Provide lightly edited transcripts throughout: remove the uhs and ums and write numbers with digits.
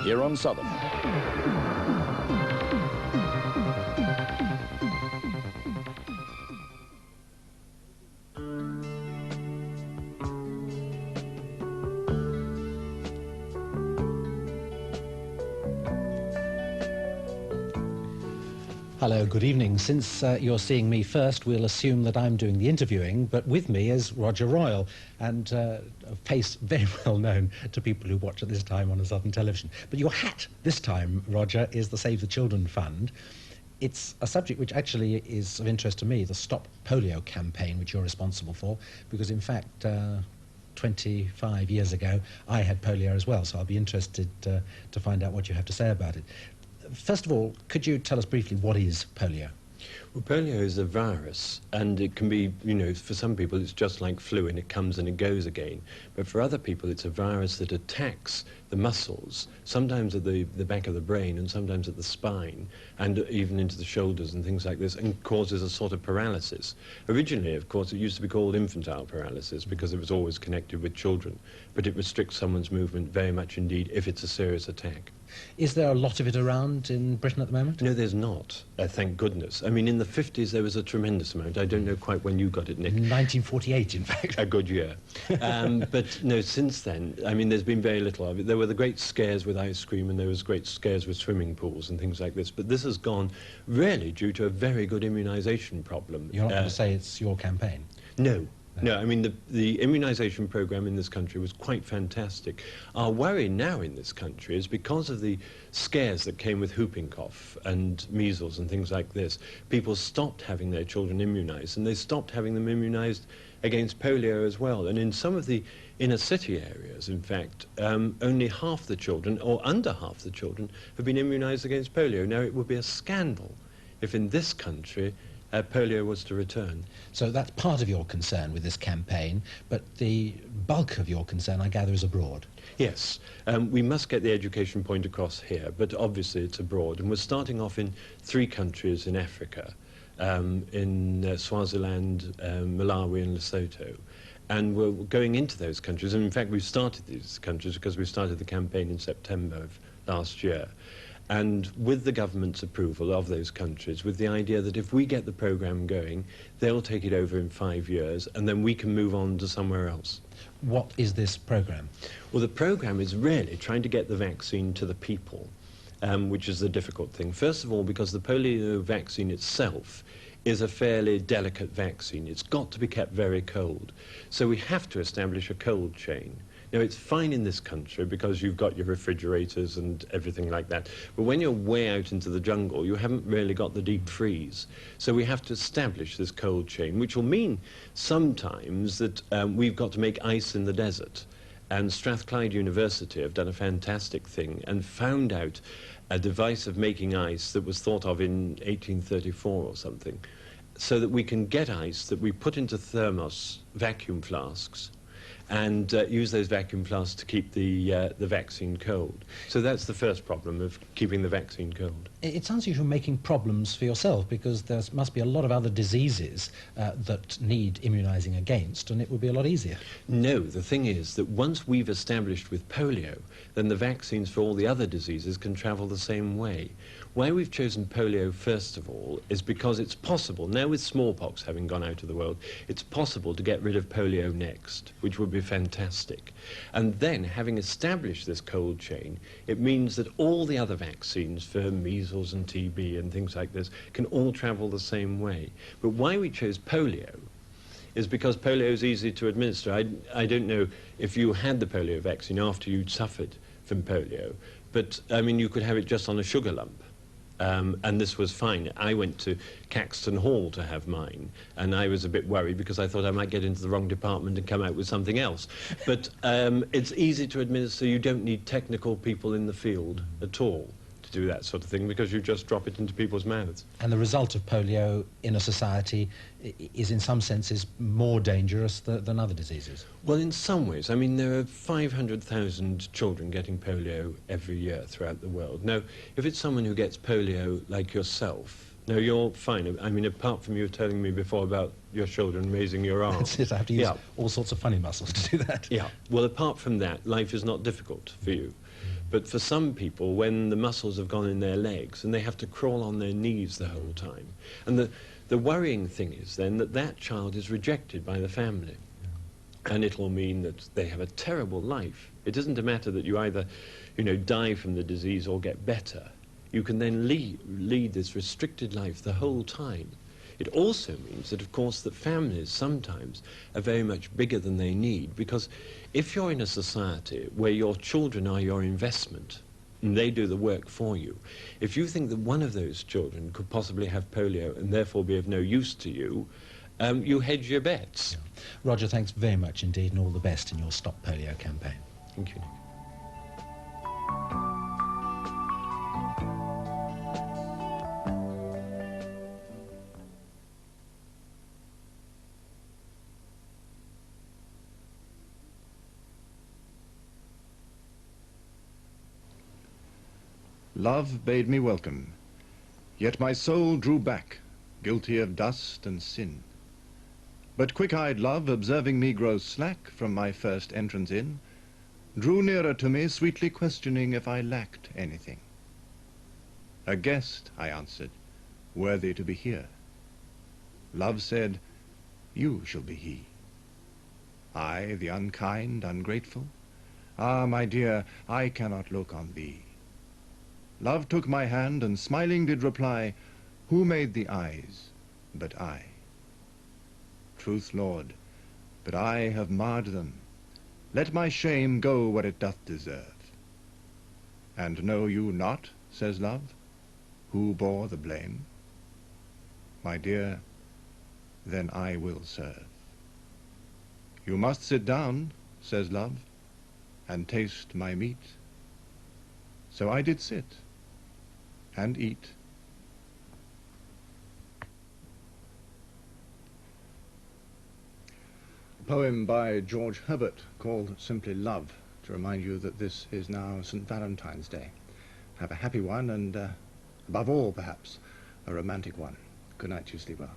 here on Southern. Hello, good evening. Since you're seeing me first, we'll assume that I'm doing the interviewing, but with me is Roger Royal, and a face very well known to people who watch at this time on a Southern television. But your hat this time, Roger, is the Save the Children Fund. It's a subject which actually is of interest to me, the Stop Polio campaign, which you're responsible for, because in fact 25 years ago I had polio as well, so I'll be interested to find out what you have to say about it. First of all, could you tell us briefly what is polio? Well, polio is a virus, and it can be, you know, for some people it's just like flu and it comes and it goes again. But for other people it's a virus that attacks the muscles, sometimes at the back of the brain and sometimes at the spine, and even into the shoulders and things like this, and causes a sort of paralysis. Originally, of course, it used to be called infantile paralysis because it was always connected with children, but it restricts someone's movement very much indeed if it's a serious attack. Is there a lot of it around in Britain at the moment? No, there's not, thank goodness. I mean, in the 50s there was a tremendous amount. I don't know quite when you got it, Nick. 1948, in fact. A good year. But no, since then, I mean, there's been very little of it. There were the great scares with ice cream, and there was great scares with swimming pools and things like this. But this has gone really due to a very good immunisation problem. You're not going to say it's your campaign? No. No, I mean, the immunisation programme in this country was quite fantastic. Our worry now in this country is because of the scares that came with whooping cough and measles and things like this, people stopped having their children immunised, and they stopped having them immunised against polio as well. And in some of the inner city areas, in fact, only half the children, or under half the children, have been immunised against polio. Now, it would be a scandal if in this country polio was to return. So that's part of your concern with this campaign, but the bulk of your concern, I gather, is abroad. Yes, we must get the education point across here, but obviously it's abroad, and we're starting off in 3 countries in Africa, in Swaziland, Malawi and Lesotho. And we're going into those countries, and in fact we've started these countries because we started the campaign in September of last year. And with the government's approval of those countries, with the idea that if we get the programme going, they'll take it over in 5 years, and then we can move on to somewhere else. What is this programme? Well, the programme is really trying to get the vaccine to the people, which is the difficult thing. First of all, because the polio vaccine itself is a fairly delicate vaccine. It's got to be kept very cold. So we have to establish a cold chain. Now, it's fine in this country because you've got your refrigerators and everything like that. But when you're way out into the jungle, you haven't really got the deep freeze. So we have to establish this cold chain, which will mean sometimes that we've got to make ice in the desert. And Strathclyde University have done a fantastic thing and found out a device of making ice that was thought of in 1834 or something, so that we can get ice that we put into thermos vacuum flasks and use those vacuum flasks to keep the vaccine cold. So that's the first problem of keeping the vaccine cold. It sounds like you're making problems for yourself, because there must be a lot of other diseases that need immunising against, and it would be a lot easier. No, the thing is that once we've established with polio, then the vaccines for all the other diseases can travel the same way. Why we've chosen polio, first of all, is because it's possible, now with smallpox having gone out of the world, it's possible to get rid of polio next, which would be fantastic. And then, having established this cold chain, it means that all the other vaccines for measles and TB and things like this can all travel the same way. But why we chose polio is because polio is easy to administer. I don't know if you had the polio vaccine after you'd suffered from polio, but I mean, you could have it just on a sugar lump. And this was fine. I went to Caxton Hall to have mine, and I was a bit worried because I thought I might get into the wrong department and come out with something else. But it's easy to administer. You don't need technical people in the field at all to do that sort of thing, because you just drop it into people's mouths. And the result of polio in a society is in some senses more dangerous than other diseases. Well, in some ways. I mean, there are 500,000 children getting polio every year throughout the world. Now, if it's someone who gets polio like yourself, no, you're fine. I mean, apart from you telling me before about your children raising your arm. That's it, I have to use all sorts of funny muscles to do that. Yeah, well, apart from that, life is not difficult for you. But for some people, when the muscles have gone in their legs and they have to crawl on their knees the whole time, and the worrying thing is then that that child is rejected by the family. And it'll mean that they have a terrible life. It doesn't matter that you either, die from the disease or get better. You can then lead this restricted life the whole time. It also means that, of course, that families sometimes are very much bigger than they need, because if you're in a society where your children are your investment and they do the work for you, if you think that one of those children could possibly have polio and therefore be of no use to you, you hedge your bets. Yeah. Roger, thanks very much indeed, and all the best in your Stop Polio campaign. Thank you, Nick. Love bade me welcome, yet my soul drew back, guilty of dust and sin. But quick-eyed love, observing me grow slack from my first entrance in, drew nearer to me, sweetly questioning if I lacked anything. A guest, I answered, worthy to be here. Love said, you shall be he. I, the unkind, ungrateful? Ah, my dear, I cannot look on thee. Love took my hand and smiling did reply, who made the eyes but I? Truth, Lord, but I have marred them. Let my shame go where it doth deserve. And know you not, says Love, who bore the blame? My dear, then I will serve. You must sit down, says Love, and taste my meat. So I did sit and eat. A poem by George Herbert called simply Love, to remind you that this is now St. Valentine's Day. Have a happy one and, above all, perhaps, a romantic one. Good night, you sleep well.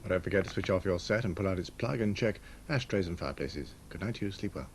Don't forget to switch off your set and pull out its plug and check ashtrays and fireplaces. Good night to you, sleep well.